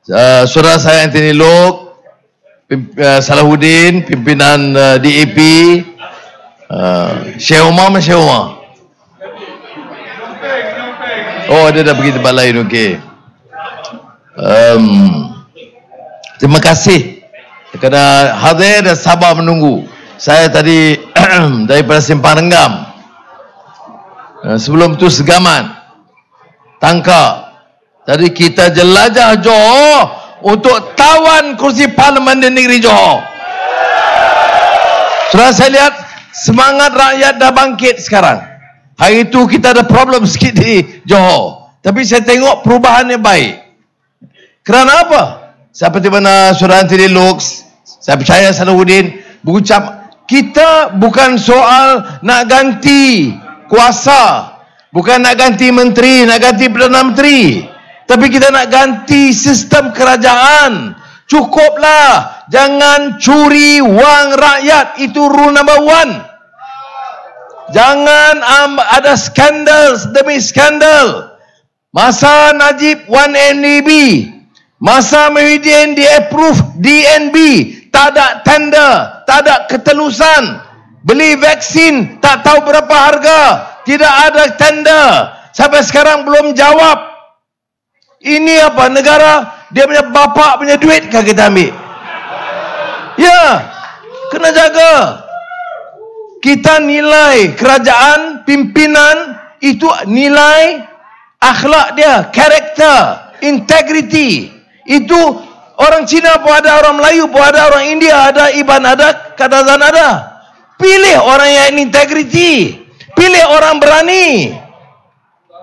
Saudara saya Anthony Loke, Salahuddin, pimpinan DAP, Syekh Umar. Oh, dia dah pergi tempat lain, okey. Terima kasih kerana hadir dan sabar menunggu. Saya tadi daripada Simpang Renggam, sebelum tu Segaman, Tangkak. Tadi kita jelajah Johor untuk tawan kursi Parlimen di negeri Johor. Sudah saya lihat semangat rakyat dah bangkit sekarang. Hari itu kita ada problem sikit di Johor, tapi saya tengok perubahannya baik. Kerana apa? Seperti mana Saudara Anthony Loke, saya percaya Salahuddin berucap, kita bukan soal nak ganti kuasa, bukan nak ganti menteri, nak ganti Perdana Menteri, tapi kita nak ganti sistem kerajaan. Cukuplah, jangan curi wang rakyat, itu rule number 1. Jangan ada skandal demi skandal. Masa Najib 1MDB, masa Muhyiddin di approve DNB, tak ada tender, tak ada ketelusan. Beli vaksin tak tahu berapa harga, tidak ada tender. Sampai sekarang belum jawab. Ini apa? Negara dia punya bapak punya duit kah kita ambil? Ya, kena jaga. Kita nilai kerajaan, pimpinan, itu nilai akhlak dia, karakter, integriti. Itu orang Cina pun ada, orang Melayu pun ada, orang India ada, Iban ada, Kadazan ada. Pilih orang yang integriti, pilih orang berani.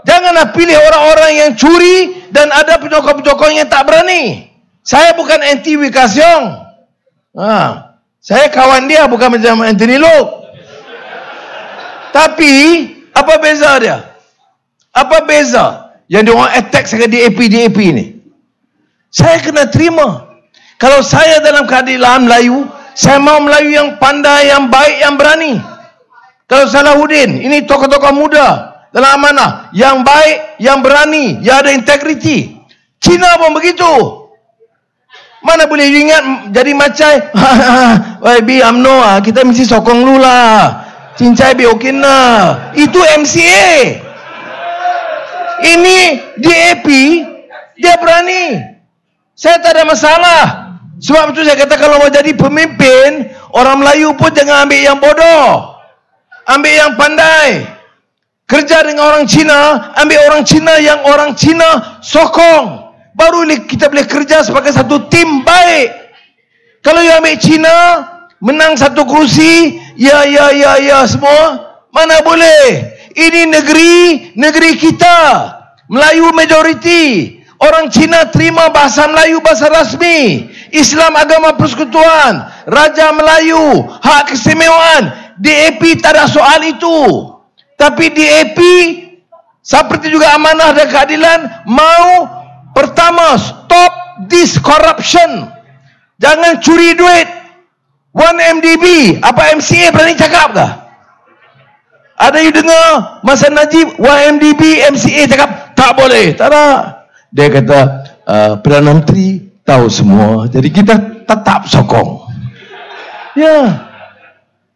Janganlah pilih orang-orang yang curi dan ada penyokong-penyokong yang tak berani. Saya bukan anti Wee Ka Siong. Saya kawan dia, bukan macam Anthony Loke. Tapi apa beza dia? Apa beza yang dia orang attack sangat DAP ni? Saya kena terima. Kalau saya dalam keadilan Melayu, saya mau Melayu yang pandai, yang baik, yang berani. Kalau Salahuddin, ini tokoh-tokoh muda dalam amanah, yang baik, yang berani, yang ada integriti. Cina pun begitu. Mana boleh ingat jadi macam YB UMNO, kita mesti sokong lu lah. Cincai Biokina, itu MCA. Ini DAP, dia berani. Saya tak ada masalah. Sebab itu saya kata kalau mau jadi pemimpin, orang Melayu pun jangan ambil yang bodoh, ambil yang pandai. Kerja dengan orang Cina, ambil orang Cina yang orang Cina sokong. Baru kita boleh kerja sebagai satu tim baik. Kalau you ambil Cina, menang satu kursi, ya semua, mana boleh. Ini negeri kita, Melayu majoriti. Orang Cina terima bahasa Melayu bahasa rasmi, Islam agama persekutuan, Raja Melayu, hak keistimewaan. DAP tak ada soal itu. Tapi DAP seperti juga amanah dan keadilan mau pertama stop this corruption. Jangan curi duit. 1MDB, apa MCA berani cakap kah? Ada you dengar masa Najib 1MDB MCA cakap tak boleh? Tak ada. Dia kata Perdana Menteri tahu semua, jadi kita tetap sokong. Ya,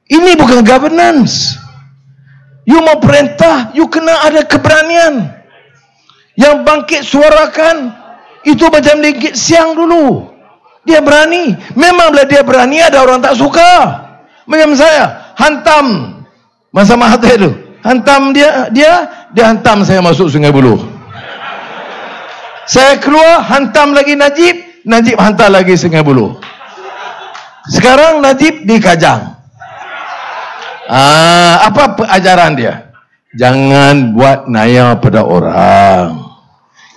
ini bukan governance. You mau perintah, you kena ada keberanian. Yang bangkit suarakan itu macam Linggit Siang dulu. Dia berani. Memanglah dia berani, ada orang tak suka. Macam saya, hantam masa Mahathir itu. Hantam dia hantam saya masuk Sungai Buloh. Saya keluar, hantam lagi Najib hantar lagi Sungai Buloh. Sekarang Najib di Kajang. Apa ajaran dia? Jangan buat naya pada orang.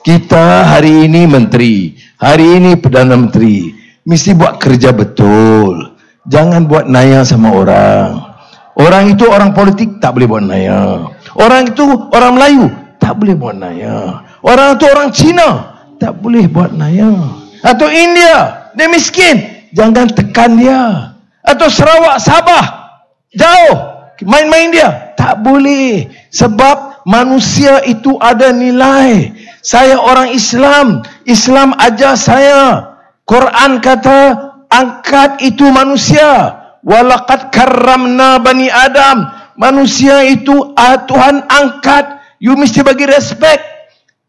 Kita hari ini menteri, hari ini Perdana Menteri, mesti buat kerja betul. Jangan buat naya sama orang. Orang itu orang politik tak boleh buat naya. Orang itu orang Melayu tak boleh buat naya. Orang itu orang Cina tak boleh buat naya. Atau India, dia miskin, jangan tekan dia. Atau Sarawak, Sabah, jauh, main-main dia, tak boleh. Sebab manusia itu ada nilai. Saya orang Islam, Islam ajar saya. Quran kata angkat itu manusia. Walaqad karramna bani Adam. Manusia itu Tuhan angkat. You mesti bagi respect.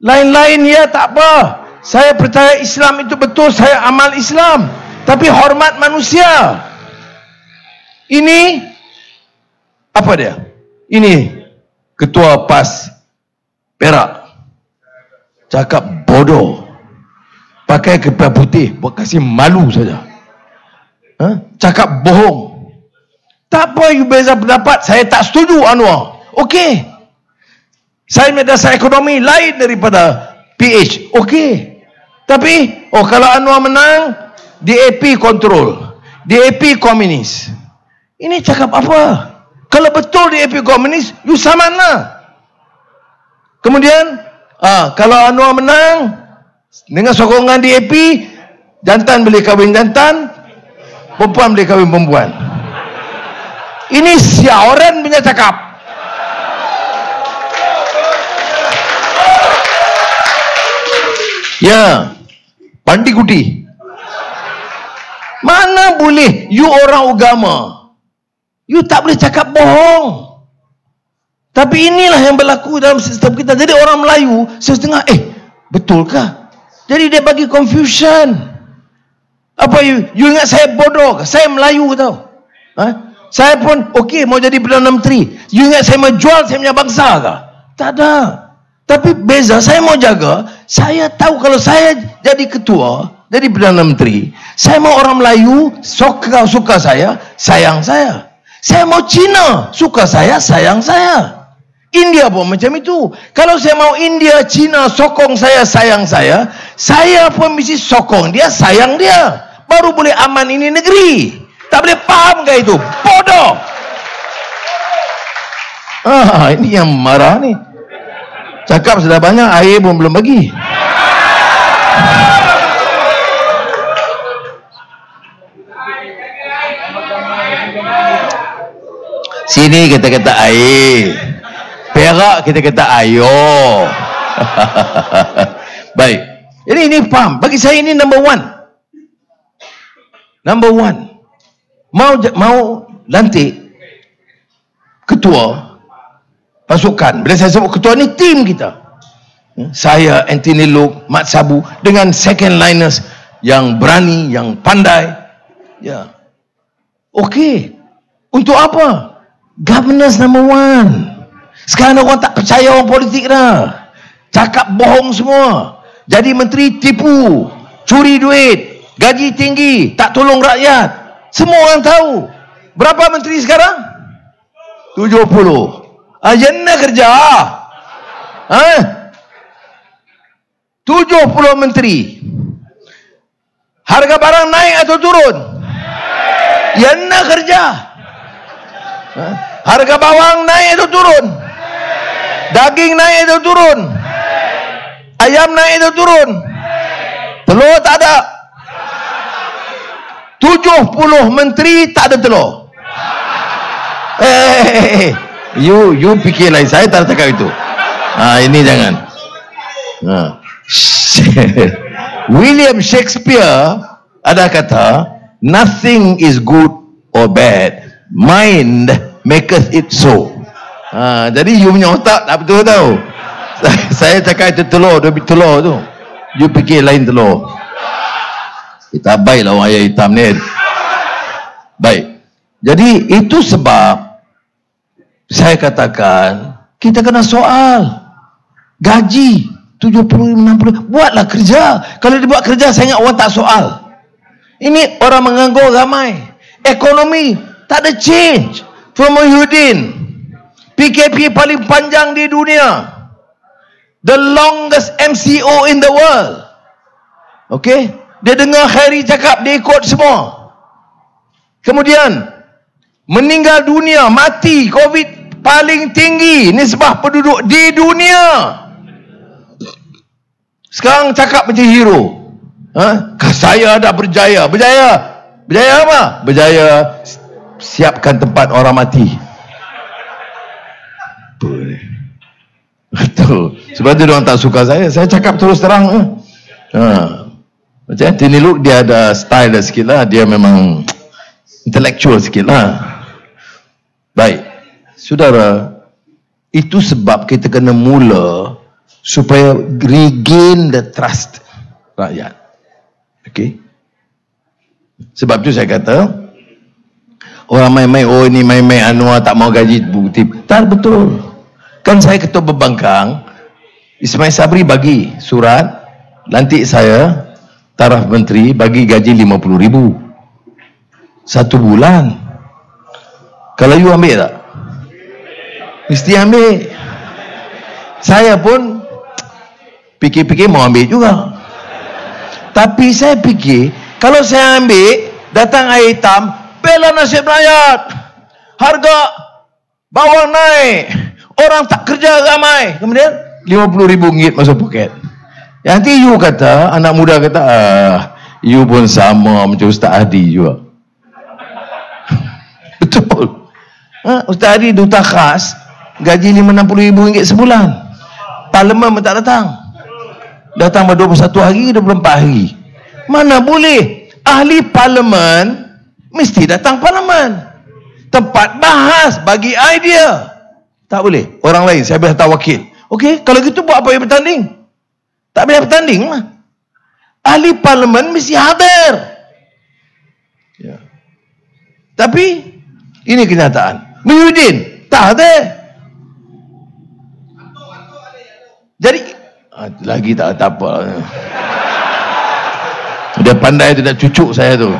Lain-lain ya tak apa. Saya percaya Islam itu betul. Saya amal Islam. Tapi hormat manusia. Ini apa dia? Ini Ketua PAS Perak cakap bodoh, pakai kepas putih buat kasih malu saja, cakap bohong. Tak apa you beza pendapat, saya tak setuju Anwar, okey. Saya madrasah ekonomi lain daripada PH, okey. Tapi kalau Anwar menang, DAP kontrol, DAP komunis. Ini cakap apa? Kalau betul DAP komunis, you sama mana? Kemudian kalau Anwar menang dengan sokongan DAP, jantan boleh kahwin jantan, perempuan boleh kahwin perempuan. Ini siaran punya cakap. Ya, pandi kuti. Mana boleh you orang agama, you tak boleh cakap bohong. Tapi inilah yang berlaku dalam sistem kita. Jadi orang Melayu setengah, betulkah? Jadi dia bagi confusion. Apa you ingat saya bodoh? Saya Melayu tau. Saya pun okey mau jadi Perdana Menteri. You ingat saya mau jual saya punya bangsa kah? Tak ada. Tapi beza, saya mau jaga. Saya tahu kalau saya jadi ketua, jadi Perdana Menteri, saya mau orang Melayu suka saya, sayang saya. Saya mau Cina, suka saya, sayang saya. India pun macam itu. Kalau saya mau India, Cina sokong saya, sayang saya, saya pun mesti sokong dia, sayang dia. Baru boleh aman ini negeri. Tak boleh faham ke itu? Bodoh. Ini yang marah ni. Cakap sudah banyak, air pun belum bagi. Sini kita kata air, Perak kita kata ayo. Baik. Jadi ini faham. Bagi saya ini number one. Number one. Mau lantik ketua pasukan. Bila saya sebut ketua ni, tim kita. Saya, Anthony Loke, Mat Sabu, dengan second liners yang berani, yang pandai. Ya. Okey. Untuk apa? Governance number one. Sekarang orang tak percaya orang politik dah. Cakap bohong semua. Jadi menteri tipu, curi duit, gaji tinggi, tak tolong rakyat. Semua orang tahu. Berapa menteri sekarang? 70. Jana kerja. 70 menteri. Harga barang naik atau turun? Jana kerja. Harga bawang naik atau turun? Daging naik atau turun? Ayam naik atau turun? Telur tak ada. 70 menteri tak ada telur. You fikir lain. Saya tak cakap itu. Ini jangan. William Shakespeare ada kata, nothing is good or bad, mind maketh it so. Jadi you punya otak tak betul tau. Saya cakap itu telur, dia telur tu. You fikir lain telur. Kita baiklah orang ayah hitam ni. Baik. Jadi itu sebab saya katakan kita kena soal gaji 70-60. Buatlah kerja. Kalau dibuat kerja, saya ingat orang tak soal. Ini orang menganggur ramai. Ekonomi tak ada change. From Muhyiddin, PKP paling panjang di dunia, the longest MCO in the world. Okay, dia dengar Khairi cakap, dia ikut semua. Kemudian meninggal dunia, mati COVID paling tinggi nisbah penduduk di dunia. Sekarang cakap macam hero. Saya dah berjaya. Berjaya apa? Berjaya siapkan tempat orang mati. Betul. Sebab tu orang tak suka saya. Saya cakap terus terang. Macam Tini Luke, dia ada style dah sikit lah. Dia memang intellectual sikit lah. Baik, saudara, itu sebab kita kena mula supaya regain the trust rakyat. Okay. Sebab tu saya kata, orang main-main, oh ini main-main Anwar tak mau gaji bukti. Tak betul. Kan saya ketua pembangkang, Ismail Sabri bagi surat, lantik saya taraf menteri, bagi gaji 50,000 satu bulan. Kalau you ambil tak? Mesti ambil. Saya pun fikir-fikir mau ambil juga. Tapi saya fikir, kalau saya ambil, datang air hitam, bela nasib rakyat, harga bawang naik, orang tak kerja ramai, kemudian RM50,000 masuk poket. Nanti you kata, anak muda kata, you pun sama macam Ustaz Hadi juga. Betul. Ustaz Hadi duta khas, gaji RM50,000 sebulan. Parlimen pun tak datang. Datang pada 21 hari, 24 hari. Mana boleh? Ahli parlimen mesti datang parlimen. Tempat bahas, bagi idea. Tak boleh. Orang lain, saya boleh hantar wakil. Okey, kalau gitu buat apa yang bertanding? Tak boleh bertanding lah. Ahli parlimen mesti hadir. Ya. Tapi ini kenyataan. Muhyiddin tak ada. Jadi lagi tak apa. Dia pandai tu, nak cucuk saya tu.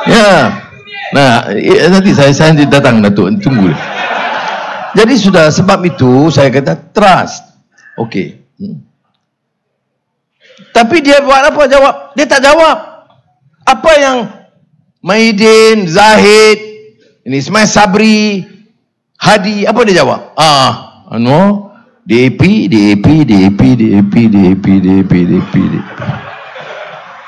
Ya. Nah, nanti saya datang Datuk, tunggu. Jadi sudah, sebab itu saya kata trust. Okey. Tapi dia buat apa? Jawab. Dia tak jawab. Apa yang Muhyiddin, Zahid, ini Ismail Sabri, Hadi, apa dia jawab? DAP.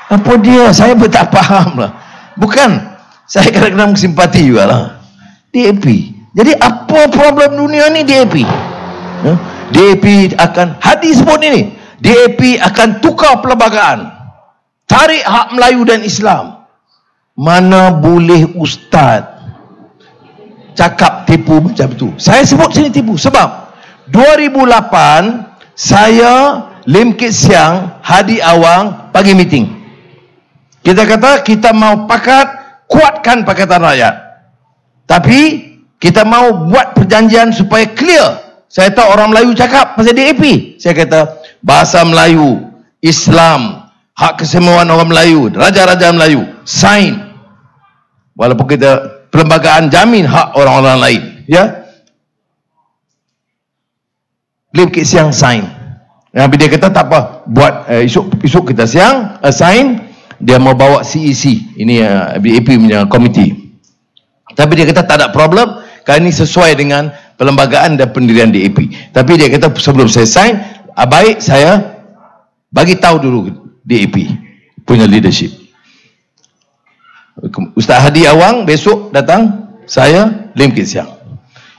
Apa dia? Saya pun tak faham lah. Bukan, saya kadang-kadang simpati juga lah. DAP. Jadi apa problem dunia ni DAP? DAP akan, Hadi sebut ini, DAP akan tukar perlembagaan, tarik hak Melayu dan Islam. Mana boleh ustaz cakap tipu macam tu? Saya sebut sini tipu sebab 2008 saya, Lim Kit Siang, Hadi Awang bagi meeting. Kita kata kita mau kuatkan Pakatan Rakyat. Tapi kita mau buat perjanjian supaya clear. Saya tahu orang Melayu cakap pasal DAP. Saya kata bahasa Melayu, Islam, hak kesemuan orang Melayu, raja-raja Melayu, sign. Walaupun kita perlembagaan jamin hak orang-orang lain, ya. Lim Kit Siang sign. Tapi dia kata tak apa, buat esok kita siang sign. Dia mau bawa CEC, ini BAP punya komiti. Tapi dia kata tak ada problem, kerana ini sesuai dengan perlembagaan dan pendirian DAP. Tapi dia kata sebelum saya sign, baik saya bagi tahu dulu DAP punya leadership. Ustaz Hadi Awang besok datang, saya Lim Kit Siang.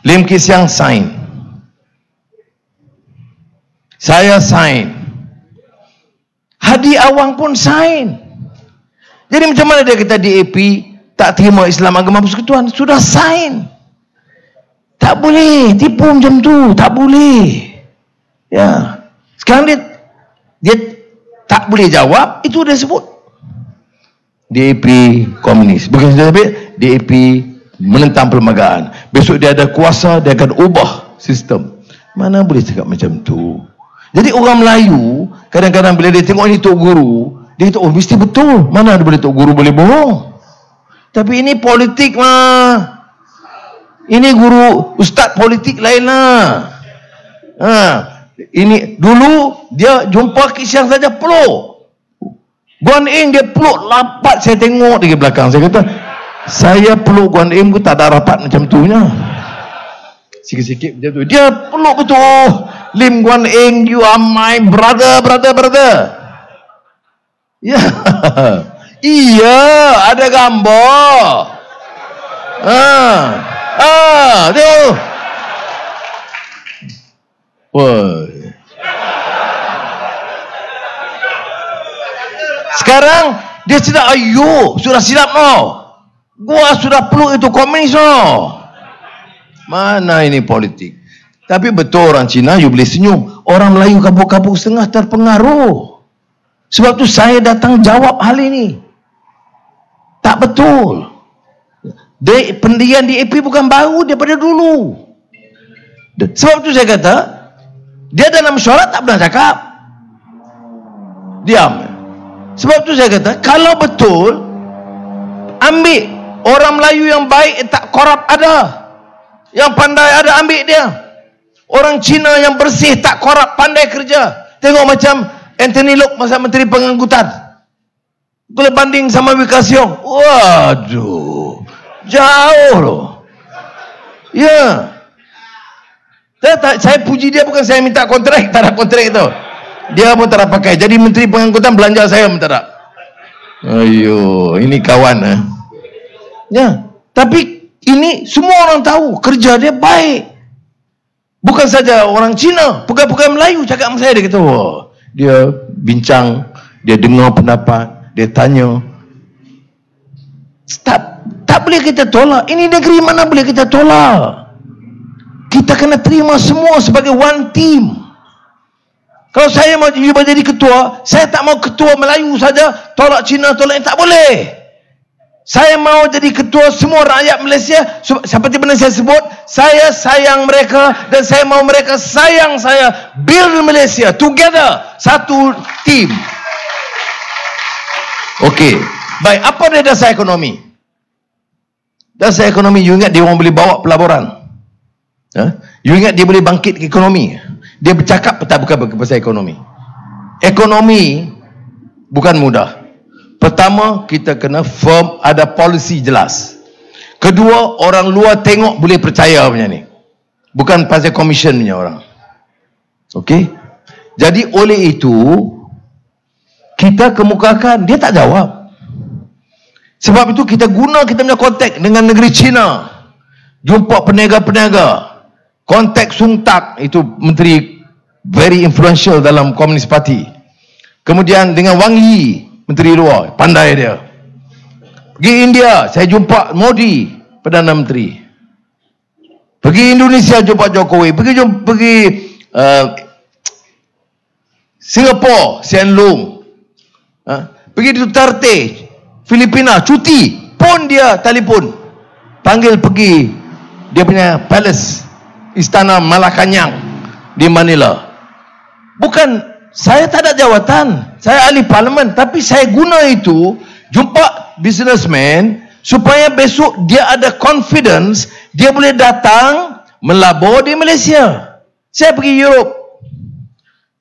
Lim Kit Siang sign. Saya sign. Hadi Awang pun sign. Jadi macam mana dia kata DAP tak terima Islam agama persekutuan? Sudah sign. Tak boleh tipu macam tu, tak boleh. Ya. Sekarang dia tak boleh jawab, itu dia sebut DAP komunis. Bukan saja DAP menentang perlembagaan. Besok dia ada kuasa, dia akan ubah sistem. Mana boleh cakap macam tu? Jadi orang Melayu kadang-kadang bila dia tengok ini Tok Guru, dia kata, oh mesti betul. Mana ada boleh Tok Guru boleh bohong? Tapi ini politik lah. Ini guru, ustaz politik lain lah. Ini dulu dia jumpa Kit Siang saja peluk. Guan Eng dia peluk lapat, saya tengok di belakang. Saya kata, saya peluk Guan Eng pun tak ada rapat macam tu nya. Sikit-sikit macam tu. Dia peluk betul. Lim Guan Eng, you are my brother. Ya. Iya, ada gambar. Tu. Woi. Sekarang dia sudah sudah silap Gua sudah peluk itu komunis Mana ini politik? Tapi betul orang Cina, you boleh senyum. Orang Melayu kampung-kampung setengah terpengaruh. Sebab tu saya datang jawab hal ini. Tak betul. Pendirian DAP bukan baru daripada dulu. Sebab tu saya kata, dia dalam mesyuarat tak pernah cakap. Diam. Sebab tu saya kata, kalau betul, ambil orang Melayu yang baik, tak korup ada. Yang pandai ada, ambil dia. Orang Cina yang bersih, tak korup, pandai kerja. Tengok macam Anthony Lok masa Menteri Pengangkutan. Boleh banding sama Wee Ka Siong. Waduh, jauh loh. Ya. Saya puji dia, bukan saya minta kontrak. Tak ada kontrak itu. Dia pun tak ada pakai. Jadi Menteri Pengangkutan belanja saya pun tak ada. Ayo, ini kawan Ya. Tapi ini semua orang tahu kerja dia baik. Bukan saja orang Cina, pegawai-pegawai Melayu cakap sama saya, dia kata, dia bincang, dia dengar pendapat, dia tanya. Tak boleh kita tolak. Ini negeri mana boleh kita tolak? Kita kena terima semua sebagai one team. Kalau saya mau jadi ketua, saya tak mau ketua Melayu saja, tolak Cina, tolak ini, tak boleh. Saya mau jadi ketua semua rakyat Malaysia. Seperti mana saya sebut, saya sayang mereka dan saya mau mereka sayang saya. Build Malaysia together, satu team. Okey, baik. Apa dia dasar ekonomi? Dasar ekonomi, you ingat dia orang boleh bawa pelaburan? You ingat dia boleh bangkit ekonomi? Dia bercakap bukan pasal ekonomi. Ekonomi bukan mudah. Pertama, kita kena firm, ada polisi jelas. Kedua, orang luar tengok boleh percaya punya ni. Bukan pasal komisen punya orang. Okey? Jadi oleh itu, kita kemukakan, dia tak jawab. Sebab itu kita guna kita punya kontak dengan negeri China. Jumpa peniaga-peniaga. Kontak Sung Tak, itu menteri very influential dalam Komunis Parti. Kemudian dengan Wang Yi, menteri luar, pandai dia. Pergi India, saya jumpa Modi, Perdana Menteri. Pergi Indonesia, jumpa Jokowi. Pergi Singapura, Hsien Loong. Pergi Duterte, Filipina, cuti. Pun dia telefon. Panggil pergi dia punya palace, Istana Malacañang di Manila. Bukan, saya tak ada jawatan, saya ahli parlimen, tapi saya guna itu jumpa businessman supaya besok dia ada confidence, dia boleh datang melabur di Malaysia. Saya pergi Europe,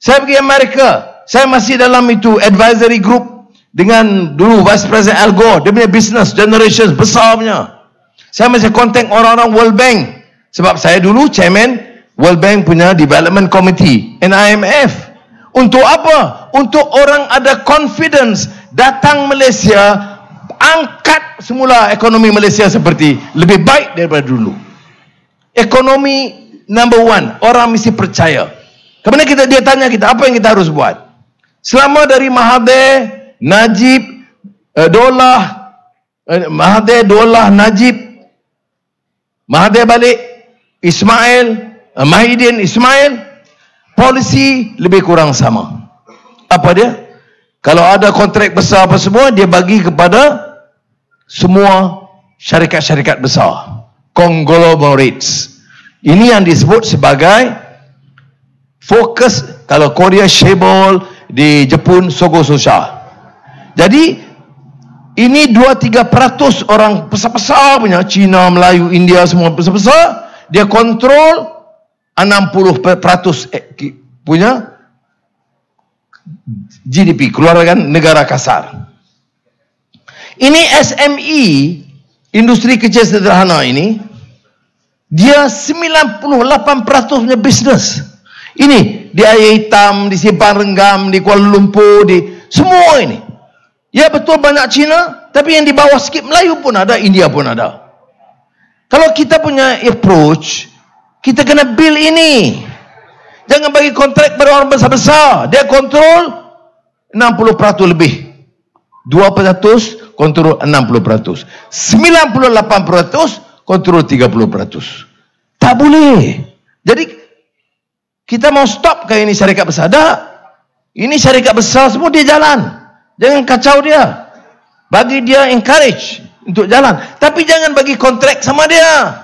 saya pergi Amerika, saya masih dalam itu advisory group dengan dulu Vice President Al Gore, dia punya business generations besar punya. Saya masih kontak orang-orang World Bank, sebab saya dulu chairman World Bank punya Development Committee and IMF. Untuk apa? Untuk orang ada confidence datang Malaysia, angkat semula ekonomi Malaysia seperti lebih baik daripada dulu. Ekonomi number one, orang mesti percaya. Kemudian dia tanya kita, apa yang kita harus buat? Selama dari Mahathir, Najib, Mahathir, Najib, Mahathir balik, Ismail, Mahidin, Ismail, polisi lebih kurang sama. Apa dia? Kalau ada kontrak besar apa semua, dia bagi kepada semua syarikat-syarikat besar, conglomerates. Ini yang disebut sebagai fokus. Kalau Korea, Shebol, di Jepun, Sogo Sosha. Jadi ini 2-3% orang besar-besar punya, Cina, Melayu, India, semua besar-besar, dia kontrol 60% punya GDP, keluarkan negara kasar. Ini SME, industri kecil sederhana ini, dia 98% punya bisnes. Ini di Air Hitam, di Simpang Renggam, di Kuala Lumpur, di semua ini. Ya betul banyak Cina, tapi yang di bawah sikit Melayu pun ada, India pun ada. Kalau kita punya approach, kita kena build ini. Jangan bagi kontrak pada orang besar-besar. Dia kontrol 60% lebih 2% kontrol 60%. 98% kontrol 30%. Tak boleh. Jadi kita mau stop ke ini syarikat besar? Tak. Ini syarikat besar semua dia jalan. Jangan kacau dia. Bagi dia encourage untuk jalan. Tapi jangan bagi kontrak sama dia.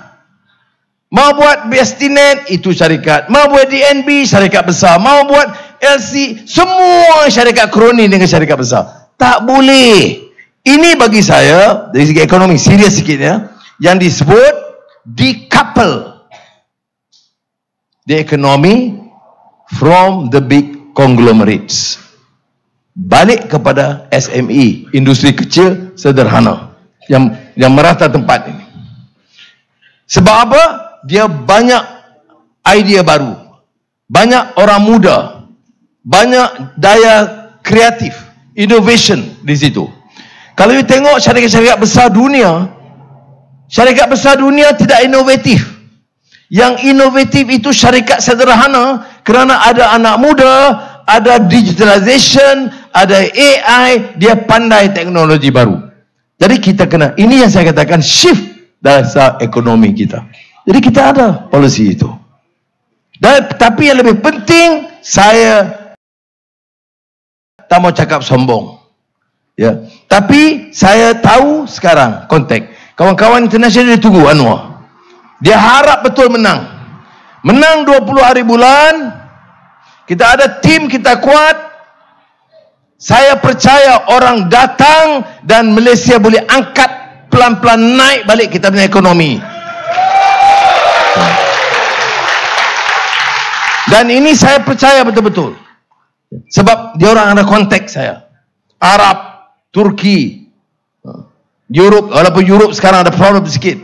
Mau buat BSTNet, itu syarikat. Mau buat DNB, syarikat besar. Mau buat LC, semua syarikat kroni dengan syarikat besar. Tak boleh. Ini bagi saya, dari segi ekonomi, serius sikit ya, yang disebut decouple the economy from the big conglomerates. Balik kepada SME, industri kecil sederhana yang merata tempat ini. Sebab apa? Dia banyak idea baru, banyak orang muda, banyak daya kreatif, innovation di situ. Kalau you tengok syarikat-syarikat besar dunia, syarikat besar dunia tidak inovatif. Yang inovatif itu syarikat sederhana, kerana ada anak muda, ada digitalization, ada AI, dia pandai teknologi baru. Jadi kita kena, ini yang saya katakan shift dasar ekonomi kita. Jadi kita ada polisi itu. Tapi yang lebih penting, saya tak mau cakap sombong. Ya. Tapi saya tahu sekarang konteks. Kawan-kawan internasional dia tunggu Anwar. Dia harap betul menang. Menang 20 hari bulan. Kita ada tim, kita kuat. Saya percaya orang datang dan Malaysia boleh angkat pelan-pelan naik balik kita punya ekonomi. Dan ini saya percaya betul-betul. Sebab dia orang ada konteks saya. Arab, Turki, Europe, walaupun Europe sekarang ada problem sikit.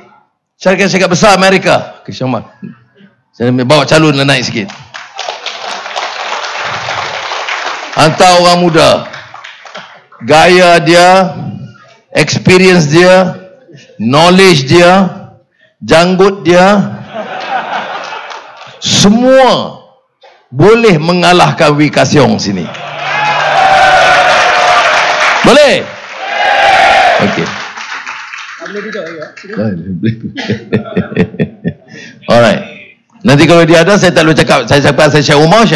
Syarikat-syarikat besar Amerika. Saya bawa calon naik sikit. Hantar orang muda. Gaya dia, experience dia, knowledge dia, janggut dia, semua boleh mengalahkan Wee Ka Siong sini. Boleh? Okey. Alright. Nanti kalau dia ada, saya tak boleh cakap. Saya cakap saya Syekh Umar.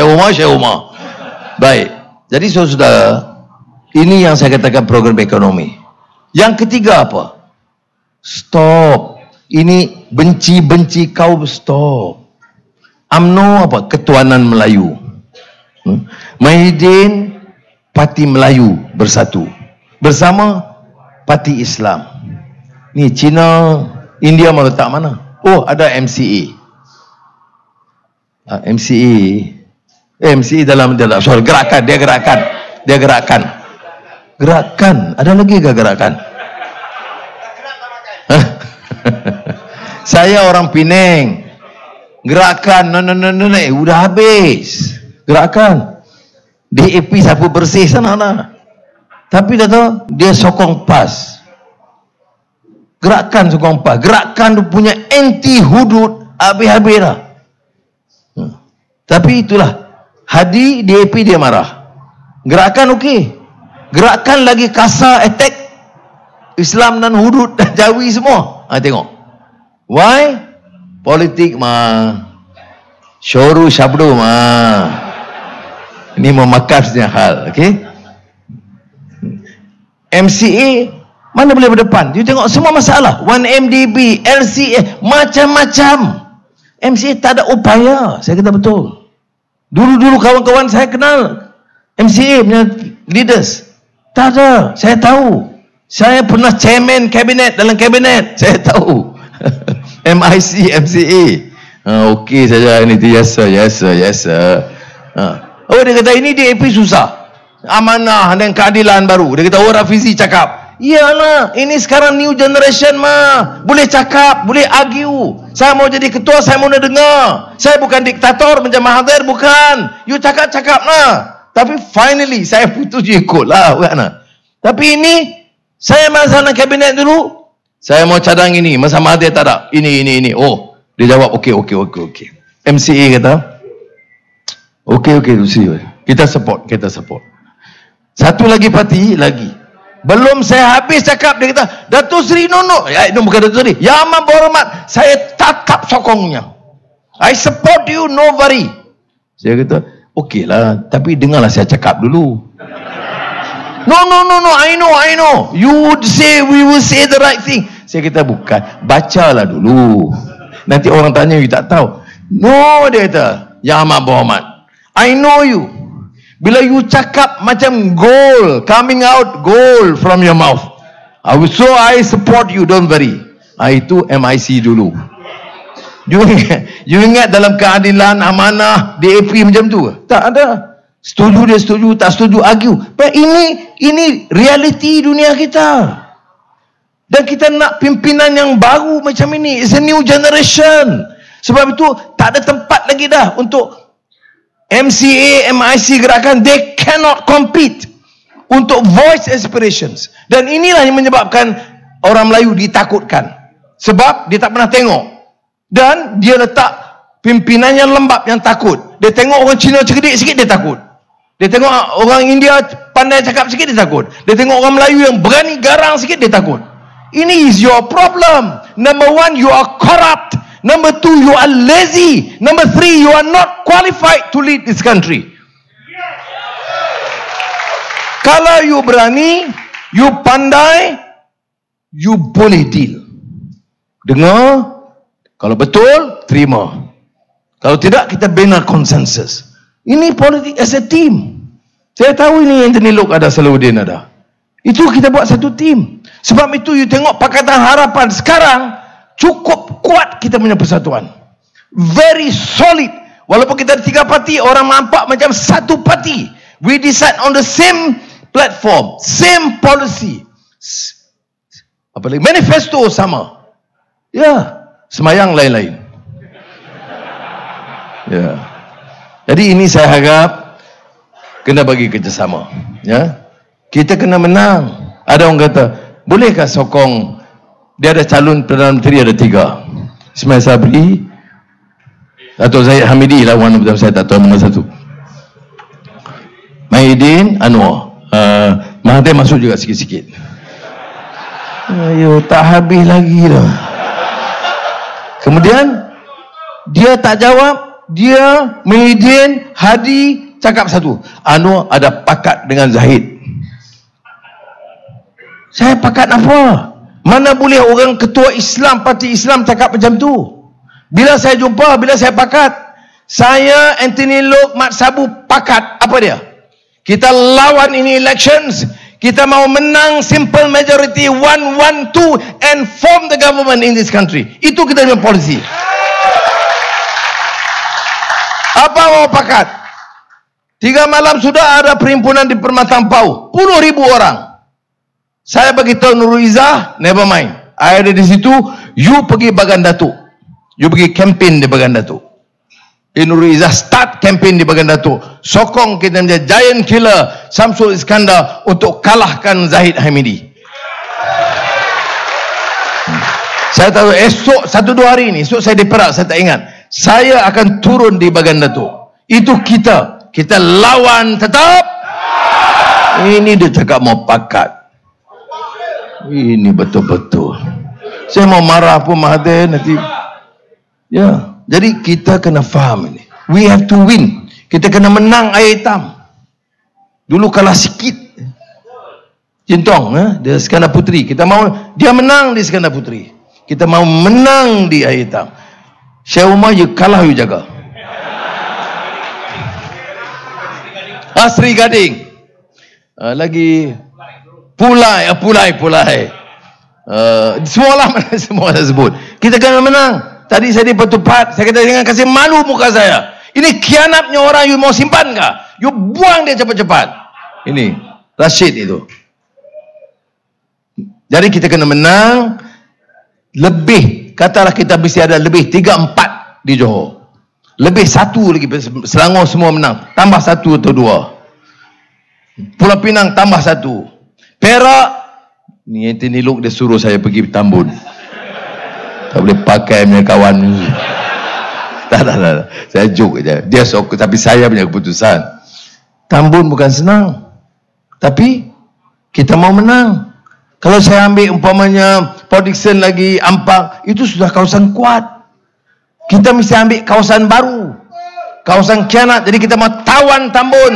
Baik. Jadi saudara, ini yang saya katakan program ekonomi. Yang ketiga apa? Stop. Ini benci-benci kau, stop. UMNO apa? Ketuanan Melayu. Mahidin, Parti Melayu Bersatu. Bersama Parti Islam. Ni Cina, India mau letak mana? Oh, ada MCA. MCA dalam soal gerakan. Dia gerakan. Ada lagi ke gerakan? Saya orang Penang. Gerakan, no, udah habis. Gerakan. DAP sapu bersih sana lah. Tapi dah tahu, dia sokong PAS. Gerakan sokong PAS. Gerakan tu punya anti hudud habis-habis lah. Tapi itulah. Hadi, DAP dia marah. Gerakan okey. Gerakan lagi kasar, attack Islam dan hudud dan Jawi semua. Tengok. Why? Politik mah. Syoru syabdu mah. Ini memakan sebenarnya hal. Okey. MCA mana boleh berdepan? You tengok semua masalah. 1MDB, LCA, macam-macam. MCA tak ada upaya. Saya kata betul. Dulu-dulu kawan-kawan saya kenal MCA punya leaders. Tak ada. Saya tahu. Saya pernah chairman kabinet dalam kabinet. Saya tahu. MIC, MCA. Okey saja ini. Yes sir. Oh, dia kata ini DAP susah. Amanah dan keadilan baru. Dia kata Rafizi cakap. Iyalah, ini sekarang new generation mah. Boleh cakap, boleh argue. Saya mau jadi ketua, saya mau dengar. Saya bukan diktator macam Mahathir, bukan. You cakap-cakap lah. Tapi finally saya putus ikut lah, bukan? Tapi ini saya masalah kabinet dulu. Saya mau cadang ini, masa Mahathir tak ada. Ini. Oh, dia jawab okey. MCA kata, okey, kita support. Satu lagi parti lagi. Belum saya habis cakap, dia kata, Datuk Seri, no. No, bukan Datuk Seri. Yang amat berhormat, saya tatap sokongnya. I support you, no worry. Saya kata, okey lah, tapi dengarlah saya cakap dulu. No, I know. You would say, we will say the right thing. Saya kata, bukan. Bacalah dulu. Nanti orang tanya, you tak tahu. No, dia kata, yang amat berhormat, I know you. Bila you cakap macam gold, coming out gold from your mouth. So I support you, don't worry. Itu MIC dulu. You ingat dalam keadilan, amanah, DAP macam tu? Tak ada. Setuju dia setuju, tak setuju argue. But ini realiti dunia kita. Dan kita nak pimpinan yang baru macam ini. It's a new generation. Sebab itu tak ada tempat lagi dah untuk MCA, MIC gerakan. They cannot compete untuk voice aspirations. Dan inilah yang menyebabkan orang Melayu ditakutkan. Sebab dia tak pernah tengok. Dan dia letak pimpinan yang lembab, yang takut. Dia tengok orang Cina cerdik sikit, dia takut. Dia tengok orang India pandai cakap sikit, dia takut. Dia tengok orang Melayu yang berani garang sikit, dia takut. Ini is your problem. Number one, you are corrupt. Number two, you are lazy. Number three, you are not qualified to lead this country. Kalau you berani, you pandai, you boleh deal. Dengar, kalau betul, terima. Kalau tidak, kita bina konsensus. Ini politik as a team. Saya tahu ini Anthony Loke ada, Salahuddin ada. Itu kita buat satu team. Sebab itu you tengok Pakatan Harapan sekarang cukup kuat kita punya persatuan. Very solid. Walaupun kita ada 3 parti, orang nampak macam satu parti. We decide on the same platform, same policy. Apa lagi? Manifesto sama. Ya, semayang lain-lain. Ya. Jadi ini saya harap kena bagi kerjasama. Ya. Kita kena menang. Ada orang kata, bolehkah sokong, dia ada calon Perdana Menteri ada 3. Ismail Sabri atau Zahid Hamidi lah, one of them, saya tak tahu nombor 1. Mahidin Anwar, Mahathir masuk juga sikit-sikit. Ayo, tak habis lagi dah. Kemudian dia tak jawab, dia Mahidin, Hadi cakap satu, Anwar ada pakat dengan Zahid. Saya pakat apa? Mana boleh orang ketua Islam, parti Islam cakap macam tu? Bila saya jumpa, bila saya pakat, saya, Anthony Loke, Mat Sabu pakat. Apa dia? Kita lawan ini elections. Kita mau menang simple majority 1-1-2 and form the government in this country. Itu kita punya polisi. Apa mau pakat? 3 malam sudah ada perhimpunan di Permatang Pau. 10,000 orang. Saya bagi tahu Nurul Izzah, never mind. I ada di situ, you pergi Bagan Datuk. You pergi campaign di Bagan Datuk. Nurul Izzah start campaign di Bagan Datuk. Sokong kita menjadi giant killer Samsul Iskandar untuk kalahkan Zahid Hamidi. Saya tahu esok 1-2 hari ini, esok saya di Perak, saya tak ingat. Saya akan turun di Bagan Datuk. Itu kita lawan tetap. Ini dia cakap mau pakat. Ini betul-betul. Saya mau marah pun Mahathir nanti. Ya, jadi kita kena faham ini. We have to win. Kita kena menang air hitam. Dulu kalah sikit. Jintong, dia Iskandar Puteri. Kita mau dia menang di Iskandar Puteri. Kita mau menang di air hitam. Syekh Umar, you kalah, you jaga. Sri Gading. Lagi Pulai. Semua saya sebut. Kita kena menang. Tadi saya di Petupat, saya kata jangan kasih malu muka saya. Ini khianatnya orang, you mau simpan kah? You buang dia cepat-cepat. Ini Rashid itu. Jadi kita kena menang. Lebih, katalah kita mesti ada lebih 3-4 di Johor. Lebih 1 lagi, Selangor semua menang. Tambah 1 atau 2. Pulau Pinang tambah 1. Perak, ni Anthony Loke dia suruh saya pergi Tambun. Tak boleh pakai punya kawan ni. Tak. Saya joke je. Dia sok, tapi saya punya keputusan. Tambun bukan senang. Tapi kita mau menang. Kalau saya ambil umpamanya Port Dickson lagi, Ampang, itu sudah kawasan kuat. Kita mesti ambil kawasan baru, kawasan Kianat. Jadi kita mau tawan Tambun.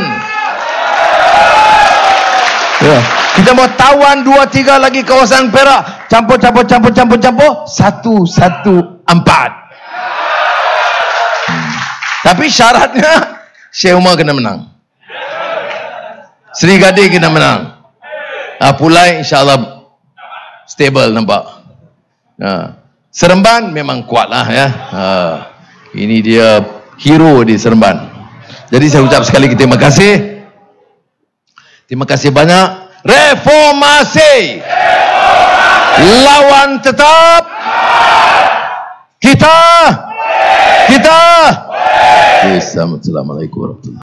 Ya. Kita mau tawan 2-3 lagi kawasan Perak. Campur. 1-1-4. Tapi syaratnya Syekh Umar kena menang, Seri Gading kena menang. Pulai insyaAllah stable nampak. Seremban memang kuat lah ya. Ini dia hero di Seremban. Jadi saya ucap sekali lagi terima kasih. Terima kasih banyak. Reformasi. Lawan tetap. Kita. Assalamualaikum warahmatullahi wabarakatuh.